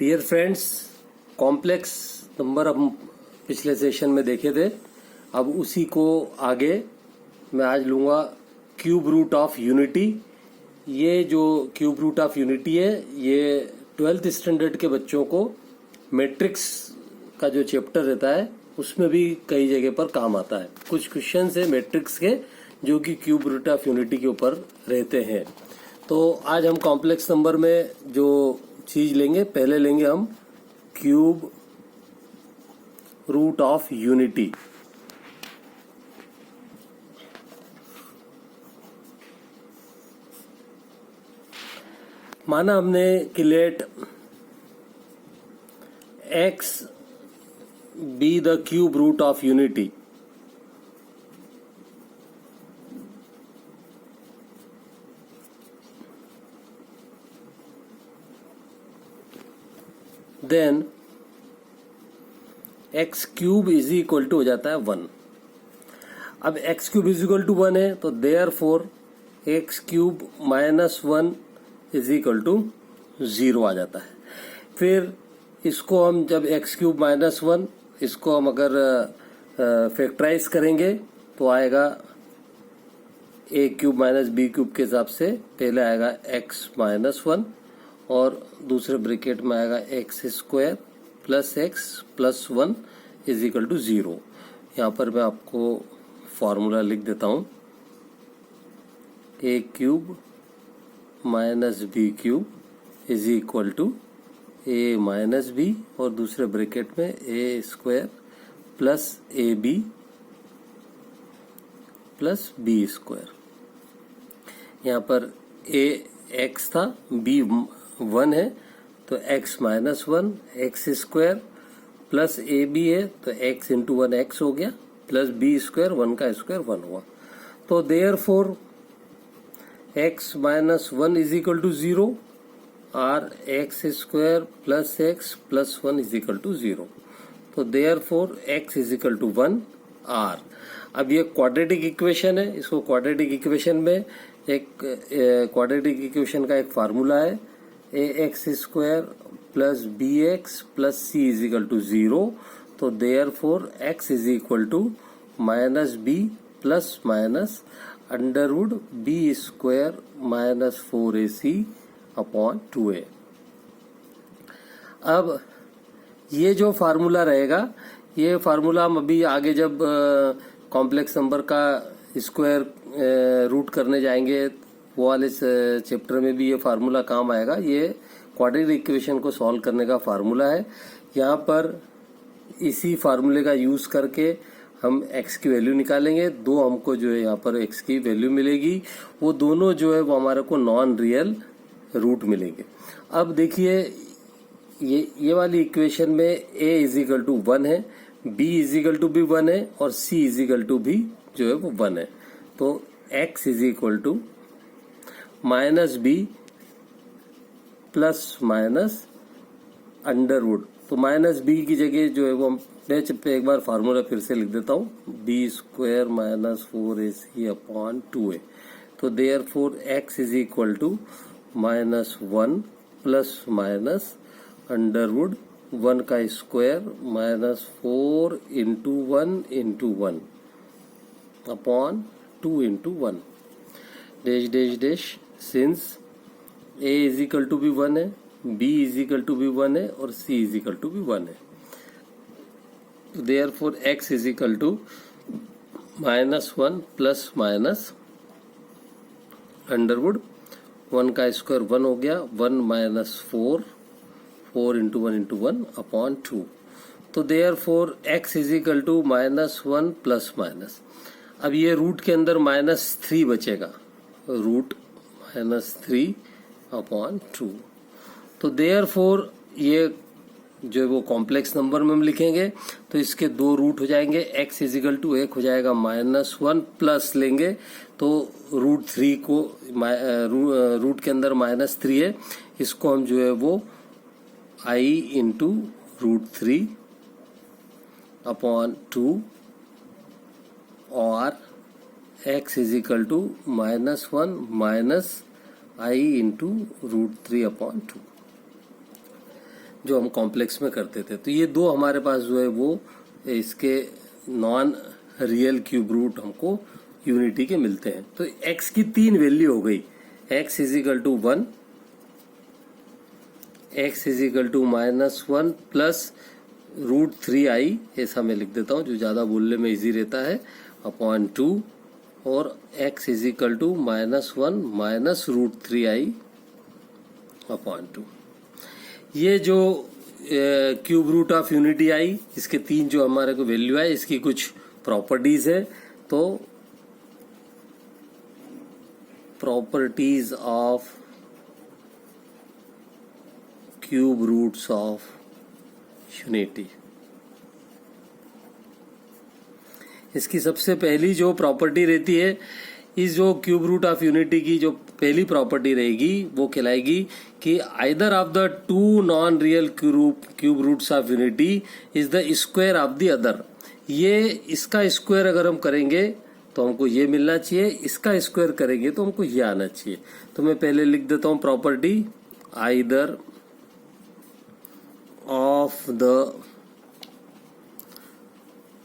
Dear friends, complex number हम पिछले session में देखे थे। अब उसी को आगे मैं आज लूँगा क्यूब रूट ऑफ यूनिटी। ये जो क्यूब रूट ऑफ यूनिटी है ये 12th स्टैंडर्ड के बच्चों को मैट्रिक्स का जो चैप्टर रहता है उसमें भी कई जगह पर काम आता है। कुछ क्वेश्चन है मैट्रिक्स के जो कि क्यूब रूट ऑफ यूनिटी के ऊपर रहते हैं। तो आज हम कॉम्प्लेक्स नंबर में जो चीज लेंगे, पहले लेंगे हम क्यूब रूट ऑफ यूनिटी। माना हमने कि let x be the cube root of unity, then x cube is equal to हो जाता है 1। अब x cube is equal to 1 है तो therefore x cube minus 1 is equal to 0 आ जाता है। फिर इसको हम जब एक्स क्यूब माइनस 1 इसको हम अगर फैक्टराइज करेंगे तो आएगा ए क्यूब माइनस बी क्यूब के हिसाब से। पहले आएगा एक्स माइनस 1 और दूसरे ब्रैकेट में आएगा x square plus x plus 1 is equal to 0। यहाँ पर मैं आपको फॉर्मूला लिख देता हूँ, a cube minus b cube is equal to a minus b और दूसरे ब्रैकेट में a square plus a b plus b square. यहाँ पर ए एक्स था, बी 1 है तो x minus 1 x square plus a b है तो एक्स इंटू 1 एक्स हो गया प्लस बी स्क्वायर 1 का स्क्वायर 1 हुआ। तो therefore x minus 1 is equal to 0 और x square plus x plus 1 is equal to 0। तो therefore x is equal to 1 or. अब ये क्वाड्रेटिक इक्वेशन है, इसको क्वाड्रेटिक इक्वेशन में एक क्वाड्रेटिक इक्वेशन का एक फार्मूला है, a x square plus b x plus c is equal to 0। तो therefore x is equal to minus b plus minus under root b square minus 4ac upon 2a। अब ये जो formula रहेगा, ये formula हम अभी आगे जब कॉम्प्लेक्स नंबर का स्क्वायर रूट करने जाएंगे वो वाले चैप्टर में भी ये फार्मूला काम आएगा। ये क्वाड्रेटिक इक्वेशन को सॉल्व करने का फार्मूला है। यहाँ पर इसी फार्मूले का यूज करके हम x की वैल्यू निकालेंगे। दो हमको जो है यहाँ पर x की वैल्यू मिलेगी, वो दोनों जो है वो हमारे को नॉन रियल रूट मिलेंगे। अब देखिए ये वाली इक्वेशन में a इज इक्वल टू 1 है, b इज इक्वल टू भी 1 है और c इज इक्वल टू भी जो है वो 1 है। तो x is equal to minus b plus minus under root. तो माइनस बी की जगह जो है वो मैं एक बार फार्मूला फिर से लिख देता हूँ, B square minus 4ac upon 2a। तो therefore x is equal to minus 1 plus minus under root 1 का square minus 4 into 1 upon 2 into 1 dash dash dash. Since a is equal to भी 1 है, b इज इक्वल टू भी 1 है और c is equal to भी 1 है। तो therefore x is equal to minus 1 plus minus under root 1 का square 1 हो गया, 1 माइनस 4 इंटू 1 अपॉन 2। तो therefore x is equal to minus 1 plus minus. अब ये रूट के अंदर माइनस 3 बचेगा, रूट माइनस 3 अपॉन 2। तो देयर फोर ये जो है वो कॉम्प्लेक्स नंबर में हम लिखेंगे तो इसके दो रूट हो जाएंगे, x इज इक्वल टू एक हो जाएगा माइनस 1 प्लस लेंगे तो रूट 3 को रूट के अंदर माइनस 3 है, इसको हम जो है वो i इंटू रूट 3 अपॉन 2 और x is equal to -1 minus i into √3/2 जो हम कॉम्प्लेक्स में करते थे। तो ये दो हमारे पास जो है वो इसके नॉन रियल क्यूब रूट हमको यूनिटी के मिलते हैं। तो x की 3 वैल्यू हो गई, x is equal to 1, x is equal to -1 plus √3i, ऐसा मैं लिख देता हूँ जो ज़्यादा बोलने में इजी रहता है, अपॉन 2, और x is equal to -1 minus √3i upon 2। ये जो क्यूब रूट ऑफ यूनिटी आई, इसके 3 जो हमारे को वैल्यू है, इसकी कुछ प्रॉपर्टीज है। तो properties of cube roots of unity, इसकी सबसे पहली जो प्रॉपर्टी रहती है, इस जो क्यूब रूट ऑफ यूनिटी की जो पहली प्रॉपर्टी रहेगी वो कहलाएगी कि either of the 2 non real cube roots of unity is the square of the other. ये इसका स्क्वायर अगर हम करेंगे तो हमको ये मिलना चाहिए, इसका स्क्वायर करेंगे तो हमको ये आना चाहिए। तो मैं पहले लिख देता हूं property, either of the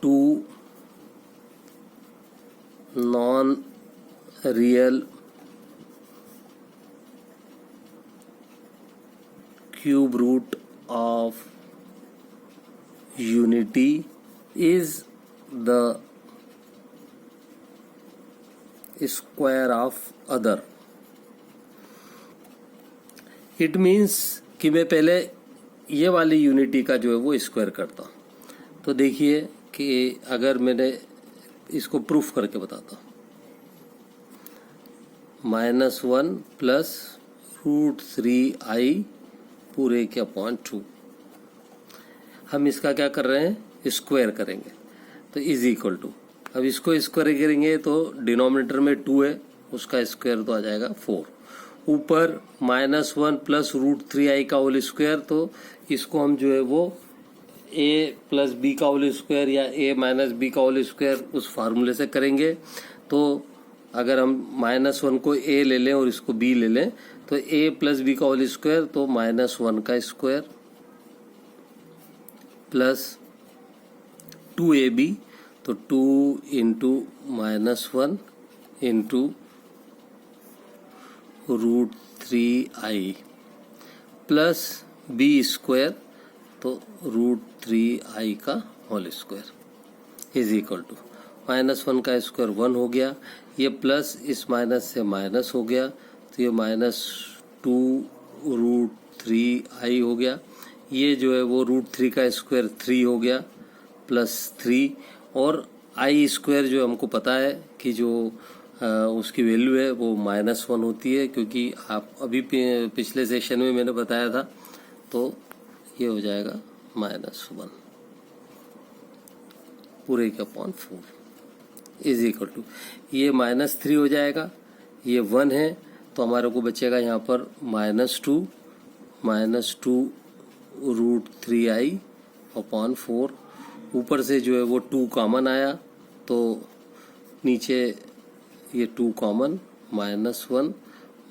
2 non real cube root of unity is the square of other. It means कि मैं पहले ये वाली यूनिटी का जो है वो स्क्वायर करता हूं। तो देखिए कि अगर मैंने इसको प्रूफ करके बताता हूं, -1 प्लस √3i पूरे के अपॉन 2, हम इसका क्या कर रहे हैं, स्क्वायर करेंगे। तो इज इक्वल टू, अब इसको स्क्वायर करेंगे तो डिनोमिनेटर में 2 है, उसका स्क्वायर तो आ जाएगा 4, ऊपर -1 प्लस √3i का होल स्क्वायर, तो इसको हम जो है वो a प्लस बी का होल स्क्वायर या a माइनस बी का होल स्क्वायर उस फार्मूले से करेंगे। तो अगर हम -1 को a ले लें और इसको b ले लें तो a प्लस बी का होल स्क्वायर, तो -1 का स्क्वायर प्लस 2ab, तो 2 into -1 into √3i plus b square, तो √3i का whole square is equal to -1 का स्क्वायर 1 हो गया, ये प्लस इस माइनस से माइनस हो गया, तो ये -2 √3i हो गया, ये जो है वो √3 का स्क्वायर 3 हो गया प्लस 3, और i स्क्वायर जो हमको पता है कि जो उसकी वैल्यू है वो -1 होती है, क्योंकि आप अभी पिछले सेशन में मैंने बताया था। तो ये हो जाएगा -1 पूरे के अपॉन 4 इज इक्वल टू, ये -3 हो जाएगा, ये 1 है, तो हमारे को बचेगा यहाँ पर -2 √3i अपॉन 4, ऊपर से जो है वो 2 कॉमन आया, तो नीचे ये 2 कॉमन, -1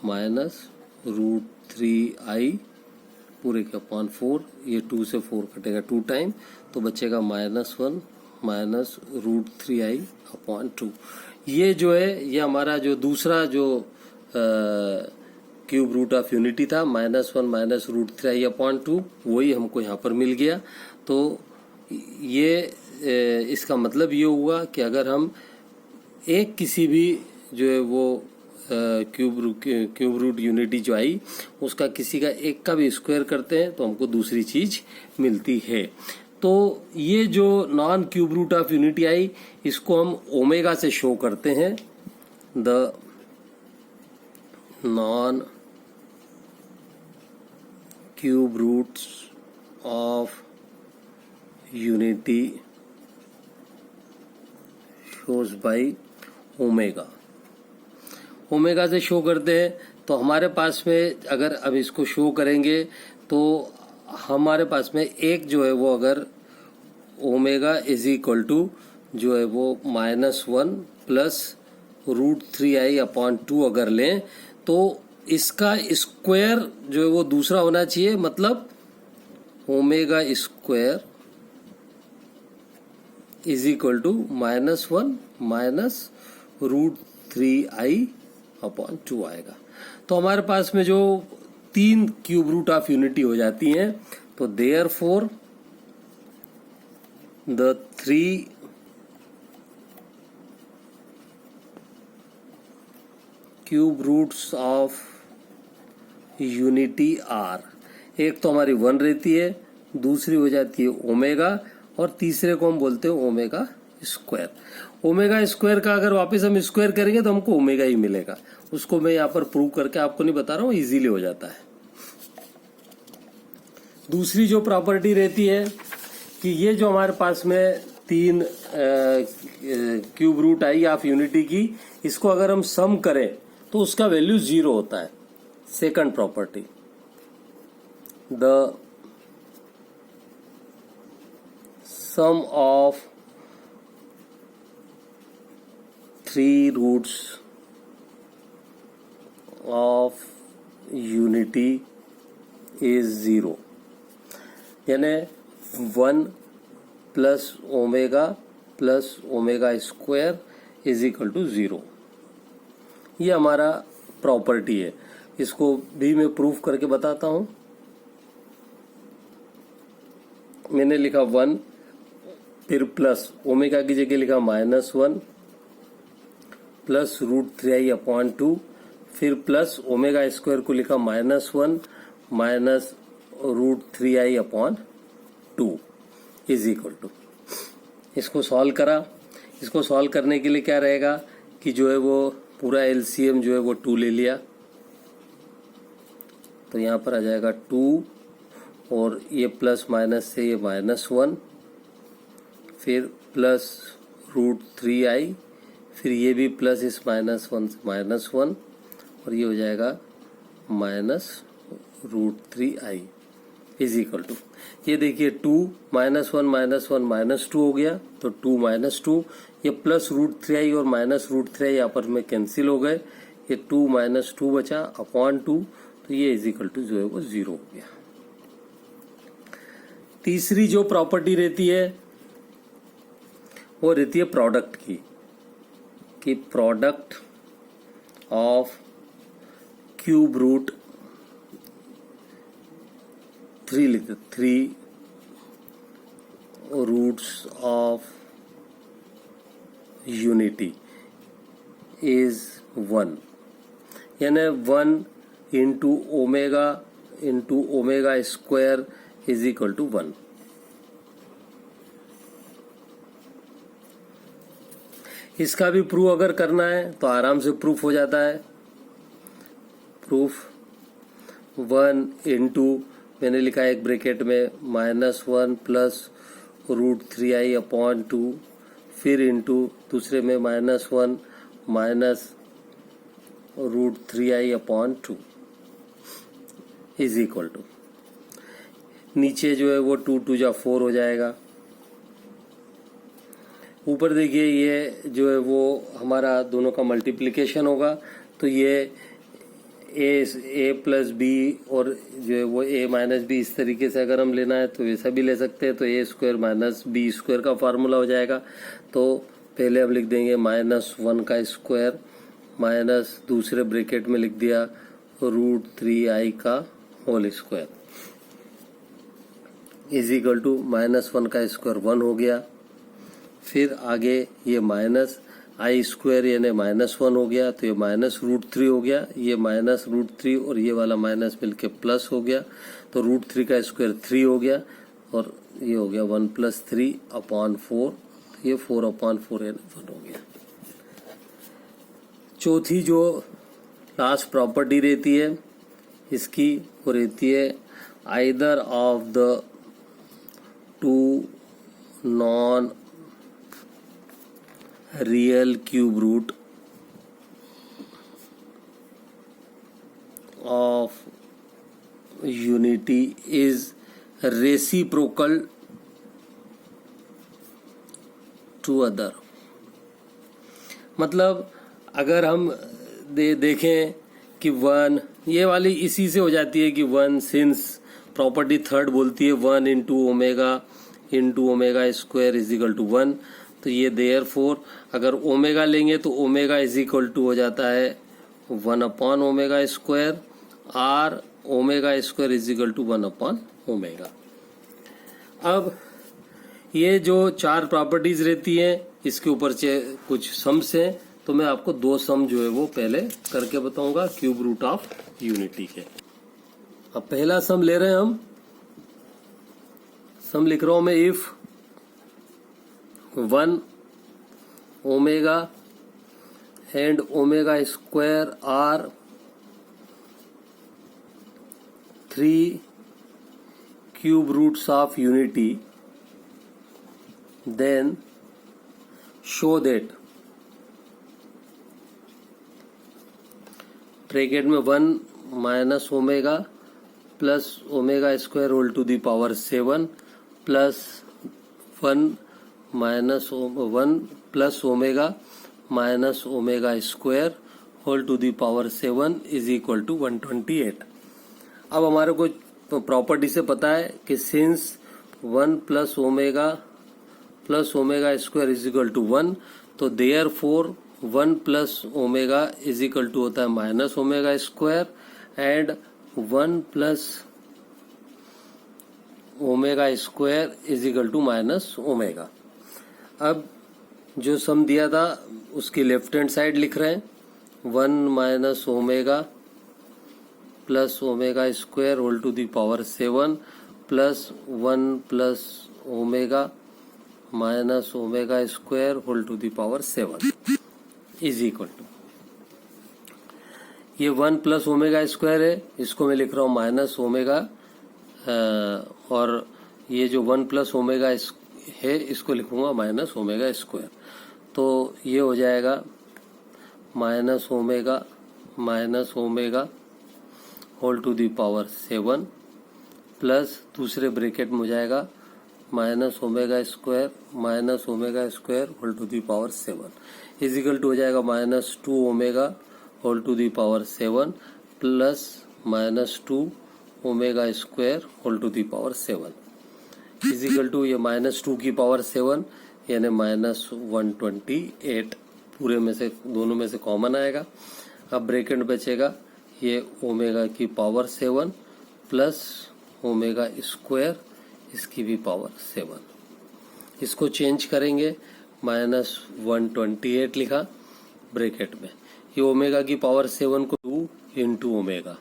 माइनस √3i पूरे के अपॉन 4, ये 2 से 4 कटेगा 2 टाइम, तो बचेगा -1 माइनस √3i अपॉन 2। ये जो है ये हमारा जो दूसरा जो क्यूब रूट ऑफ यूनिटी था, -1 माइनस √3i अपॉन 2, वही हमको यहाँ पर मिल गया। तो ये इसका मतलब ये हुआ कि अगर हम एक किसी भी जो है वो क्यूब रूट यूनिटी जो आई उसका किसी का एक का भी स्क्वायर करते हैं तो हमको दूसरी चीज मिलती है। तो ये जो non cube root of unity आई इसको हम ओमेगा से शो करते हैं, the non cube roots of unity shows by omega. Omega से शो करते हैं तो हमारे पास में अगर अब इसको शो करेंगे तो हमारे पास में एक जो है वो अगर ओमेगा इज इक्वल टू जो है वो -1 प्लस √3i/2 अगर लें तो इसका स्क्वायर जो है वो दूसरा होना चाहिए, मतलब omega square is equal to -1 minus √3i/2 आएगा। तो हमारे पास में जो 3 क्यूब रूट ऑफ यूनिटी हो जाती हैं, तो therefore the 3 cube roots of unity are, एक तो हमारी 1 रहती है, दूसरी हो जाती है ओमेगा, और तीसरे को हम बोलते हैं ओमेगा स्क्वायर। ओमेगा स्क्वायर का अगर वापस हम स्क्वायर करेंगे तो हमको ओमेगा ही मिलेगा। उसको मैं यहाँ पर प्रूव करके आपको नहीं बता रहा हूँ, इजीली हो जाता है। दूसरी जो प्रॉपर्टी रहती है कि ये जो हमारे पास में 3 क्यूब रूट आई ऑफ यूनिटी की, इसको अगर हम सम करें तो उसका वैल्यू 0 होता है। Second property, the sum of 3 roots of unity is 0, यानी 1 plus omega square is equal to 0। ये हमारा प्रॉपर्टी है। इसको भी मैं प्रूफ करके बताता हूं। मैंने लिखा 1, फिर प्लस ओमेगा की जगह लिखा -1 प्लस √3i/2, फिर प्लस ओमेगा स्क्वायर को लिखा -1 minus √3i/2 is equal to. इसको सॉल्व करा। इसको सॉल्व करने के लिए क्या रहेगा कि जो है वो पूरा एलसीएम जो है वो 2 ले लिया, तो यहाँ पर आ जाएगा 2, और ये प्लस माइनस से ये -1, फिर प्लस √3i, फिर ये भी प्लस इस -1 से -1, और ये हो जाएगा -√3i इज इक्वल टू, ये देखिए 2 -1 -1 -2 हो गया, तो 2 -2, ये प्लस √3i और माइनस √3i आपस में कैंसिल हो गए, ये 2 - 2 बचा अपॉन 2, तो ये इज इक्वल टू जो है वो 0 हो गया। तीसरी जो प्रॉपर्टी रहती है वो रहती है प्रोडक्ट की, कि प्रोडक्ट ऑफ क्यूब रूट 3 लिखते 3 रूट्स ऑफ यूनिटी इज 1, यानी 1 into omega square is equal to 1। इसका भी प्रूफ अगर करना है तो आराम से प्रूफ हो जाता है। प्रूफ 1 इंटू, मैंने लिखा है एक ब्रैकेट में -1 प्लस √3i/2, फिर इंटू दूसरे में -1 minus √3i/2 is equal to, नीचे जो है वो 2 2 जा 4 हो जाएगा। ऊपर देखिए ये जो है वो हमारा दोनों का मल्टीप्लिकेशन होगा, तो ये a प्लस बी और जो है वो a माइनस बी, इस तरीके से अगर हम लेना है तो वैसा भी ले सकते हैं, तो a square minus b square का फार्मूला हो जाएगा। तो पहले हम लिख देंगे -1 का स्क्वायर माइनस दूसरे ब्रैकेट में लिख दिया √3i का whole square is equal to -1 का स्क्वायर 1 हो गया, फिर आगे ये माइनस आई स्क्वायर यानी -1 हो गया, तो ये -√3 हो गया, ये -√3 और ये वाला माइनस मिलके प्लस हो गया, तो √3 का स्क्वायर 3 हो गया, और ये हो गया 1 + 3/4, ये 4/4 यानी 1 हो गया। चौथी जो लास्ट प्रॉपर्टी रहती है इसकी, वो रहती है either of the 2 non real cube root of unity is reciprocal to other. मतलब अगर हम देखें कि 1, ये वाली इसी से हो जाती है कि 1 सिंस प्रॉपर्टी थर्ड बोलती है 1 into omega square is equal to 1, तो ये देयरफॉर अगर ओमेगा लेंगे तो ओमेगा इज इक्वल टू हो जाता है 1 upon omega square, or omega square is equal to 1 upon omega. अब ये जो 4 प्रॉपर्टीज रहती हैं इसके ऊपर कुछ सम्स हैं, तो मैं आपको 2 सम जो है वो पहले करके बताऊंगा क्यूब रूट ऑफ यूनिटी के। अब पहला सम ले रहे हैं हम, सम लिख रहा हूं मैं, if 1 omega and omega square are 3 cube roots of unity, then show that bracket में 1 minus omega plus omega square whole to the power 7 plus 1 minus 1 plus omega minus omega square whole to the power 7 is equal to 128। अब हमारे को property से पता है कि since 1 plus omega square is equal to 1, तो there four 1 plus omega is equal to होता है minus omega square and 1 plus omega square is equal to minus omega. अब जो सम दिया था उसकी लेफ्ट हैंड साइड लिख रहे हैं, 1 minus omega plus omega square whole to the power 7 plus 1 plus omega minus omega square whole to the power 7 is equal to, ये 1 plus omega square है, इसको मैं लिख रहा हूं माइनस ओमेगा, और ये जो 1 प्लस ओमेगा है इसको लिखूंगा माइनस ओमेगा स्क्वायर, तो ये हो जाएगा minus omega whole to the power 7 plus दूसरे ब्रैकेट में हो जाएगा minus omega square whole to the power 7 is equal to हो जाएगा minus 2 omega whole to the power 7 plus minus 2 omega square whole to the power 7 is equal to ये minus 2 की power 7 यानी minus 128, पूरे में से दोनों में से कॉमन आएगा। अब ब्रैकेट बचेगा ये ओमेगा की पावर 7 प्लस ओमेगा स्क्वायर इसकी भी पावर 7, इसको चेंज करेंगे माइनस 128 लिखा ब्रैकेट में, ये ओमेगा की पावर 7 को 2 इंटू ओमेगा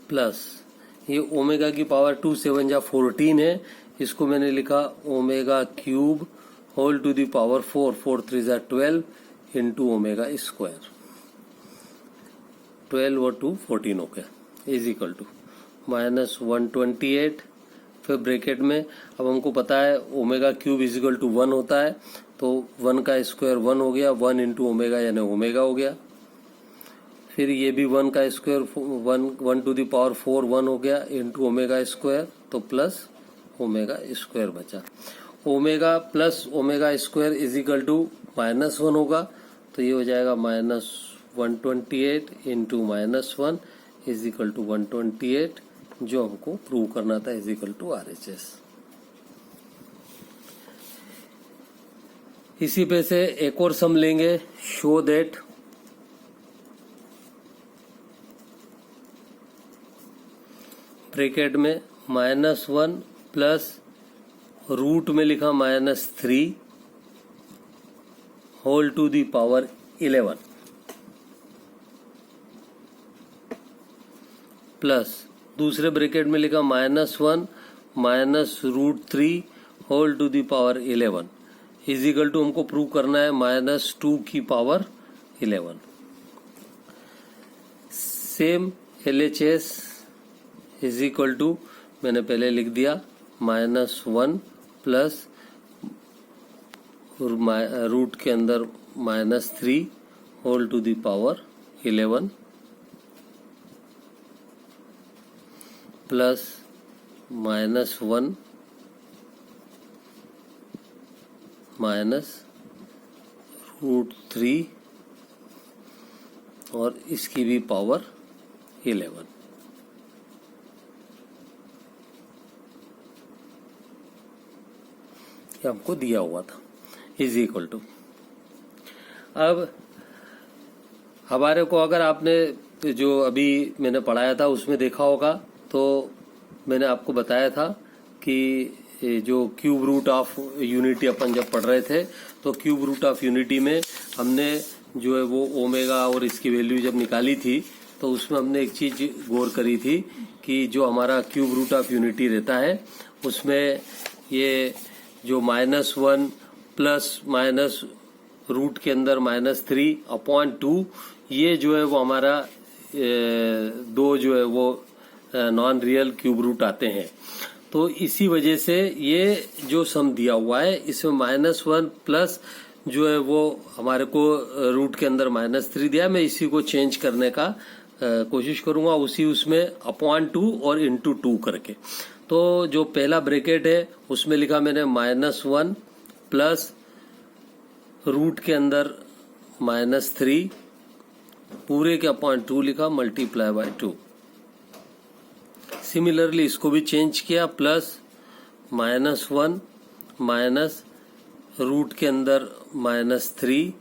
प्लस ये ओमेगा की पावर 2 7 जा 14 है, इसको मैंने लिखा omega cube whole to the power 4 4 3 जा 12 इंटू ओमेगा स्क्वायर, 12 और 2 14 हो गया इज इक्वल टू माइनस 128। फिर ब्रैकेट में अब हमको पता है omega cube is equal to 1 होता है, तो 1 का स्क्वायर 1 हो गया, 1 इंटू ओमेगा यानी ओमेगा हो गया, फिर ये भी 1 का स्क्वायर 1 टू दी पावर 4 1 हो गया इंटू ओमेगा स्क्वायर, तो प्लस ओमेगा स्क्वायर बचा, omega plus omega square is equal to minus 1 होगा, तो ये हो जाएगा minus 128 into minus 1 is equal to 128, जो हमको प्रूव करना था इज इक्वल टू RHS। इसी पे से एक और सम लेंगे, शो दैट ब्रैकेट में -1 प्लस रूट में लिखा -3 whole to the power 11 plus दूसरे ब्रैकेट में लिखा -1 minus √3 whole to the power 11 is equal to हमको प्रूव करना है -2 की power 11। Same LHS is equal to मैंने पहले लिख दिया -1 प्लस रूट के अंदर -3 whole to the power 11 plus -1 minus √3 और इसकी भी पावर 11। ये हमको दिया हुआ था इज इक्वल टू। अब हमारे को अगर आपने जो अभी मैंने पढ़ाया था उसमें देखा होगा तो मैंने आपको बताया था कि जो क्यूब रूट ऑफ यूनिटी अपन जब पढ़ रहे थे तो क्यूब रूट ऑफ यूनिटी में हमने जो है वो ओमेगा और इसकी वैल्यू जब निकाली थी तो उसमें हमने एक चीज गौर करी थी कि जो हमारा क्यूब रूट ऑफ यूनिटी रहता है उसमें ये जो -1 प्लस माइनस रूट के अंदर -3/2 ये जो है वो हमारा दो जो है वो नॉन रियल क्यूब रूट आते हैं। तो इसी वजह से ये जो सम दिया हुआ है इसमें -1 प्लस जो है वो हमारे को रूट के अंदर -3 दिया। मैं इसी को चेंज करने का कोशिश करूंगा उसी उसमें /2 और ×2 करके। तो जो पहला ब्रैकेट है उसमें लिखा मैंने -1 प्लस रूट के अंदर -3 पूरे के /2 लिखा मल्टीप्लाई बाय 2। सिमिलरली इसको भी चेंज किया प्लस -1 माइनस रूट के अंदर -3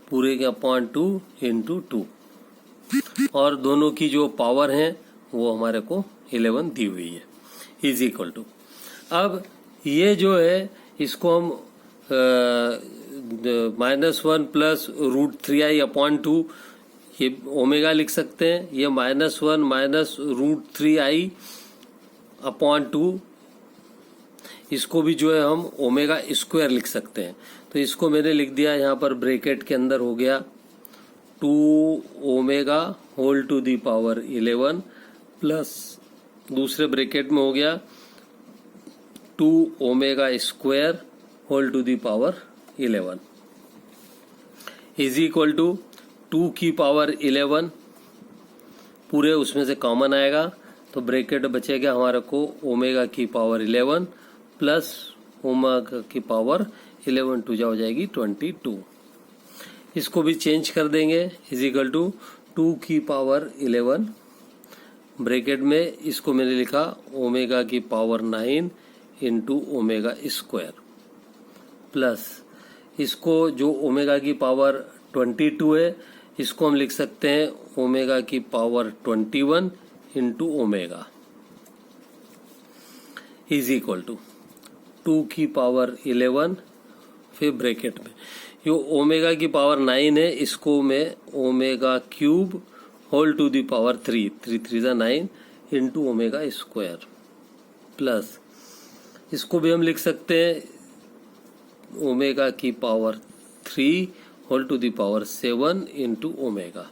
पूरे के /2 × 2 और दोनों की जो पावर है वो हमारे को 11 दी हुई है इज इक्वल टू। अब ये जो है इसको हम -1 प्लस √3i/2 ये ओमेगा लिख सकते हैं। ये -1 माइनस √3i/2 इसको भी जो है हम ओमेगा स्क्वायर लिख सकते हैं। तो इसको मैंने लिख दिया यहाँ पर ब्रैकेट के अंदर हो गया 2 omega whole to the power 11 plus दूसरे ब्रैकेट में हो गया 2 omega square whole to the power 11 is equal to 2 की पावर 11 पूरे उसमें से कॉमन आएगा तो ब्रैकेट बचेगा हमारे को ओमेगा की पावर 11 प्लस ओमेगा की पावर 11 टू हो जाएगी 22। इसको भी चेंज कर देंगे इज इक्वल टू 2 की पावर 11 ब्रैकेट में इसको मैंने लिखा ओमेगा की पावर 9 × ओमेगा स्क्वायर प्लस इसको जो ओमेगा की पावर 22 है इसको हम लिख सकते हैं ओमेगा की power 21 × omega is equal to 2 की पावर 11 फिर ब्रैकेट में जो ओमेगा की पावर 9 है इसको मैं omega cube whole to the power 3 3 9 × omega square plus इसको भी हम लिख सकते हैं ओमेगा की power 3 whole to the power 7 × omega.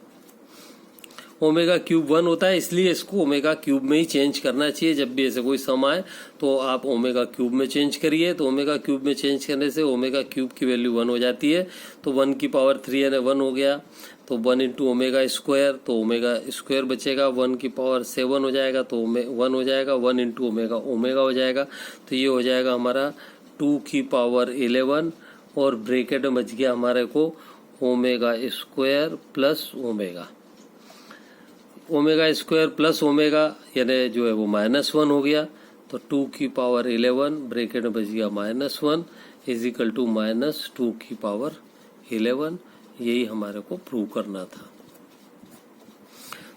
Omega cube 1 होता है इसलिए इसको ओमेगा क्यूब में ही चेंज करना चाहिए। जब भी ऐसे कोई सम आए तो आप ओमेगा क्यूब में चेंज करिए। तो ओमेगा क्यूब में चेंज करने से ओमेगा क्यूब की वैल्यू 1 हो जाती है। तो 1 की पावर 3 यानी 1 हो गया तो 1 × ओमेगा स्क्वायर तो ओमेगा स्क्वायर बचेगा 1 की पावर 7 हो जाएगा तो 1 हो जाएगा 1 × ओमेगा ओमेगा हो जाएगा। तो ये हो जाएगा हमारा 2 की पावर 11 और ब्रैकेट में बच गया हमारे को omega square plus omega. Omega square plus omega यानी जो है वो -1 हो गया तो 2 की पावर 11 ब्रैकेट में बच गया -1 इज इक्वल टू -2 की पावर 11। यही हमारे को प्रूव करना था।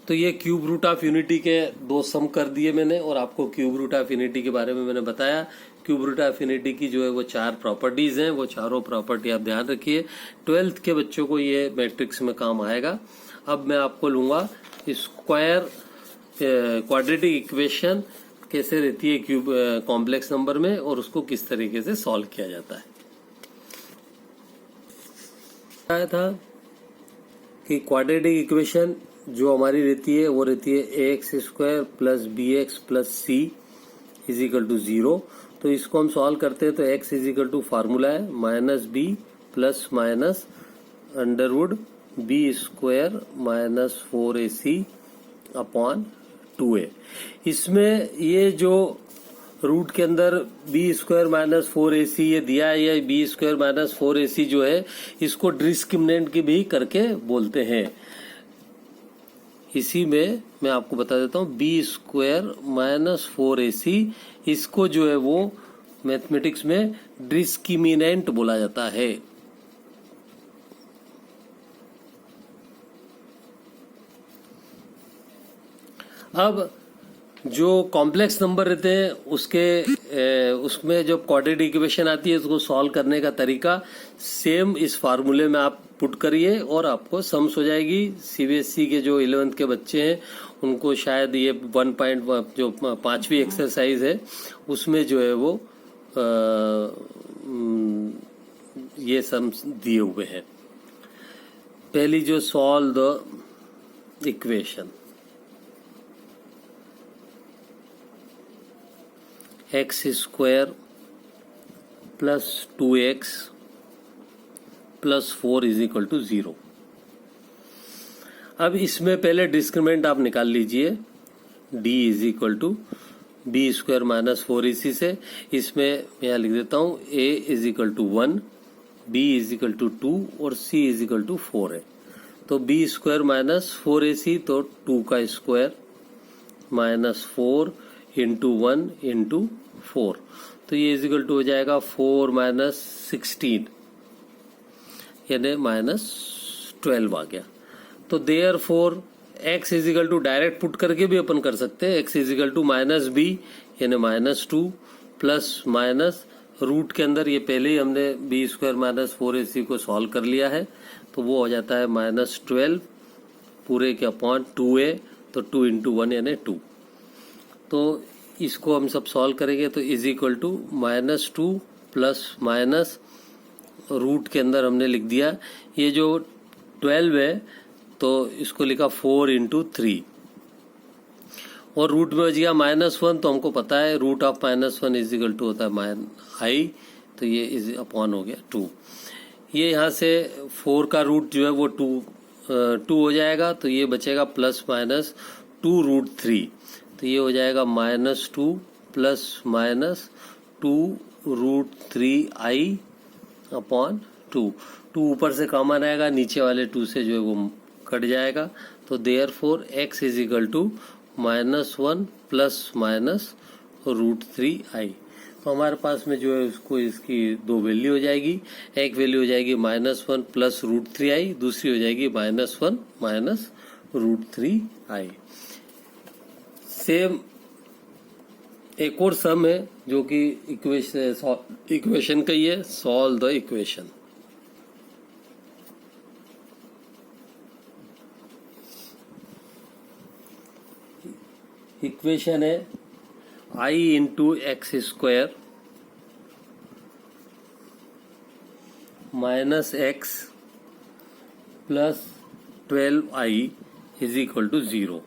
तो ये क्यूब रूट ऑफ यूनिटी के 2 सम कर दिए मैंने और आपको क्यूब रूट ऑफ यूनिटी के बारे में मैंने बताया। क्यूब रूट ऑफ यूनिटी की जो है वो 4 प्रॉपर्टीज हैं, वो चारों प्रॉपर्टी आप ध्यान रखिए। 12th के बच्चों को ये मैट्रिक्स में काम आएगा। अब मैं आपको लूंगा स्क्वायर क्वाड्रेटिक इक्वेशन कैसे रहती है क्यूब कॉम्प्लेक्स नंबर में और उसको किस तरीके से सॉल्व किया जाता है। बताया था कि क्वाड्रेटिक इक्वेशन जो हमारी रहती है वो रहती है ax² plus bx plus c is equal to 0। तो इसको हम सॉल्व करते हैं तो x is equal to formula है -b plus minus under root b² minus 4ac/2a। इसमें ये जो रूट के अंदर बी स्क्वायर माइनस 4ac ये दिया है, या बी स्क्वायर माइनस 4ac जो है इसको डिस्क्रिमिनेंट की भी करके बोलते हैं। इसी में मैं आपको बता देता हूं, बी स्क्वायर माइनस 4ac इसको जो है वो मैथमेटिक्स में डिस्क्रिमिनेंट बोला जाता है। अब जो कॉम्प्लेक्स नंबर रहते हैं उसमें जो क्वाड्रेटिक इक्वेशन आती है उसको सॉल्व करने का तरीका सेम इस फार्मूले में आप पुट करिए और आपको सम्स हो जाएगी। सीबीएसई के जो 11th के बच्चे हैं उनको शायद ये 1. जो 5वीं एक्सरसाइज है उसमें जो है वो ये सम्स दिए हुए हैं। पहली जो solve the equation x square plus 2x plus 4 is equal to 0। अब इसमें पहले डिस्क्रिमिनेंट आप निकाल लीजिए, d is equal to b square minus 4ac से। इसमें मैं यहाँ लिख देता हूँ a is equal to 1, b is equal to 2 और c इज इक्वल टू 4 है। तो b स्क्वायर माइनस 4ac तो 2 का स्क्वायर माइनस 4 इंटू 1 इंटू 4, तो ये इज इक्वल टू हो जाएगा 4 माइनस 16 यानी माइनस 12 आ गया। तो therefore x is equal to direct put करके भी अपन कर सकते हैं, x is equal to minus b यानी माइनस 2 प्लस माइनस रूट के अंदर ये पहले ही हमने बी स्क्वायर माइनस 4ac को सॉल्व कर लिया है, तो वो हो जाता है माइनस 12 पूरे के अपॉन 2a, तो 2 इंटू 1 यानी 2। तो इसको हम सब सॉल्व करेंगे तो is equal to minus 2 plus minus root के अंदर हमने लिख दिया ये जो 12 है तो इसको लिखा 4 इंटू 3 और रूट में बच गया माइनस 1, तो हमको पता है root of minus 1 is equal to होता है i, तो ये इज अपॉन हो गया 2। ये यहाँ से 4 का रूट जो है वो 2 हो जाएगा, तो ये बचेगा प्लस माइनस 2 रूट 3, तो ये हो जाएगा minus 2 plus minus 2 root 3i upon 2। 2 ऊपर से कॉमन आएगा, नीचे वाले 2 से जो है वो कट जाएगा, तो therefore x is equal to minus 1 plus minus root 3i। तो हमारे पास में जो है उसको इसकी दो वैल्यू हो जाएगी, एक वैल्यू हो जाएगी माइनस 1 प्लस रूट 3i, दूसरी हो जाएगी minus 1 minus root 3i। Same एक और सम है जो कि इक्वेशन का ही है, सॉल्व द इक्वेशन। इक्वेशन है i into x square minus x plus 12i is equal to 0।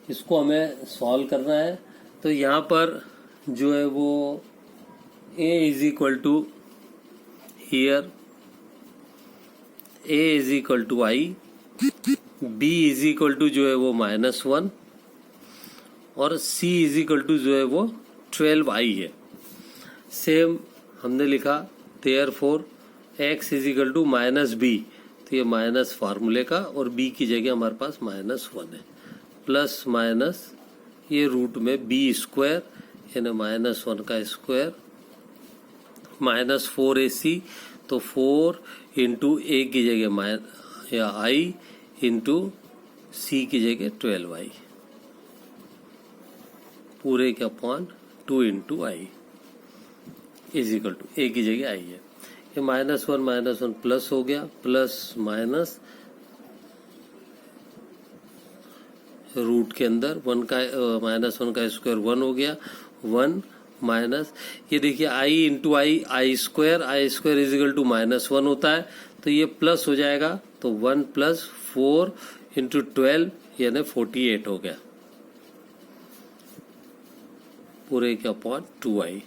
इसको हमें सॉल्व करना है, तो यहाँ पर जो है वो a is equal to here a is equal to i, b is equal to जो है वो माइनस 1 और c इज इक्वल टू जो है वो 12i है। सेम हमने लिखा therefore x is equal to minus b, तो ये माइनस फार्मूले का और b की जगह हमारे पास माइनस 1 है, प्लस माइनस ये रूट में b स्क्वायर यानी माइनस 1 का स्क्वायर माइनस 4ac, तो 4 इंटू a की जगह या i इंटू c की जगह 12i पूरे के upon 2 into i is equal to a की जगह i है। ये माइनस 1 प्लस हो गया, प्लस माइनस रूट के अंदर 1 का माइनस 1 का स्क्वायर 1 हो गया, 1 माइनस ये देखिए i into i square is equal to minus 1 होता है, तो ये प्लस हो जाएगा, तो 1 प्लस 4 इंटू 12 यानी 48 हो गया पूरे के upon 2i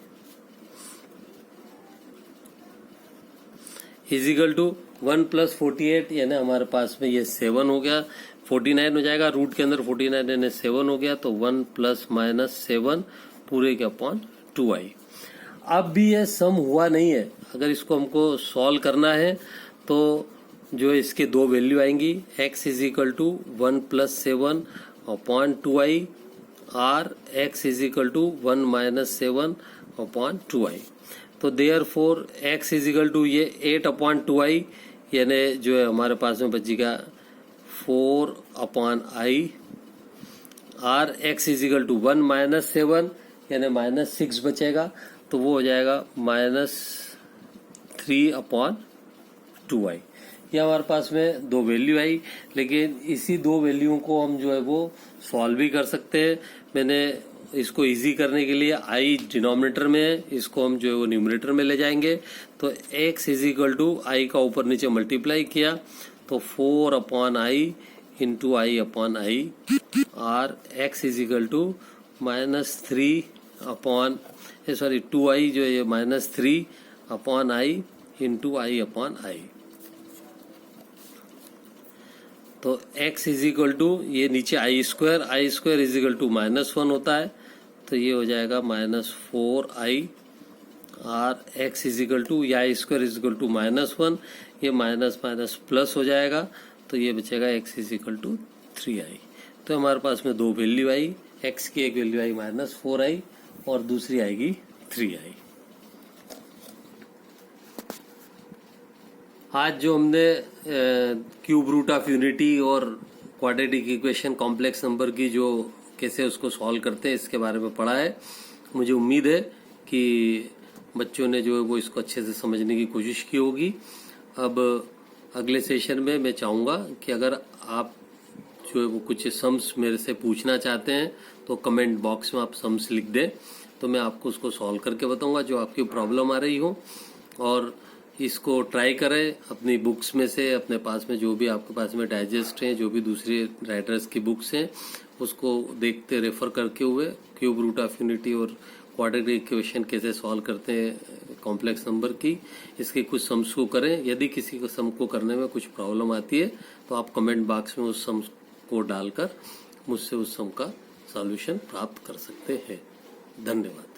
is equal to 1 plus 48 यानी हमारे पास में ये 7 हो गया, 49 हो जाएगा, रूट के अंदर 49 यानी 7 हो गया, तो 1 प्लस माइनस 7 पूरे के अपॉन 2i। अब भी ये सम हुआ नहीं है, अगर इसको हमको सॉल्व करना है तो जो इसके दो वैल्यू आएंगी, x is equal to 1 plus 7 upon 2i और x is equal to 1 minus 7 upon 2i। तो therefore x is equal to ये 8 अपॉन 2i, यानी जो है हमारे पास में बचेगा 4 अपॉन i, और x is equal to 1 minus 7 यानी माइनस 6 बचेगा, तो वो हो जाएगा माइनस 3 अपॉन 2i। ये हमारे पास में दो वैल्यू आई, लेकिन इसी दो वैल्यू को हम जो है वो सॉल्व भी कर सकते हैं। मैंने इसको इजी करने के लिए i डिनोमिनेटर में है, इसको हम जो है वो न्यूमरेटर में ले जाएंगे। तो x is equal to i का ऊपर नीचे मल्टीप्लाई किया तो 4 upon i into i upon i, और x is equal to minus 3 upon 2i जो है ये minus 3 upon i into i upon i. तो x इज इक्वल टू ये नीचे i square is equal to -1 होता है, तो ये हो जाएगा -4i, और x इज इक्वल टू या आई स्क्वायर इज इक्वल टू -1, ये माइनस माइनस प्लस हो जाएगा, तो ये बचेगा x is equal to 3i। तो हमारे पास में दो वैल्यू आई, x की एक वैल्यू आई -4i और दूसरी आएगी 3i। आज जो हमने क्यूब रूट ऑफ यूनिटी और क्वाड्रेटिक इक्वेशन कॉम्प्लेक्स नंबर की जो कैसे उसको सॉल्व करते हैं इसके बारे में पढ़ा है। मुझे उम्मीद है कि बच्चों ने जो है वो इसको अच्छे से समझने की कोशिश की होगी। अब अगले सेशन में मैं चाहूँगा कि अगर आप जो है वो कुछ सम्स मेरे से पूछना चाहते हैं तो कमेंट बॉक्स में आप सम्स लिख दें, तो मैं आपको उसको सॉल्व करके बताऊंगा जो आपकी प्रॉब्लम आ रही हो। और इसको ट्राई करें अपनी बुक्स में से, अपने पास में जो भी आपके पास में डाइजेस्ट हैं, जो भी दूसरे राइटर्स की बुक्स हैं, उसको देखते रेफर करके हुए क्यूब रूट ऑफ यूनिटी और क्वाड्रेटिक इक्वेशन कैसे सॉल्व करते हैं कॉम्प्लेक्स नंबर की, इसके कुछ सम्स को करें। यदि किसी को सम को करने में कुछ प्रॉब्लम आती है तो आप कमेंट बॉक्स में उस सम को डालकर मुझसे उस सम का सॉल्यूशन प्राप्त कर सकते हैं। धन्यवाद।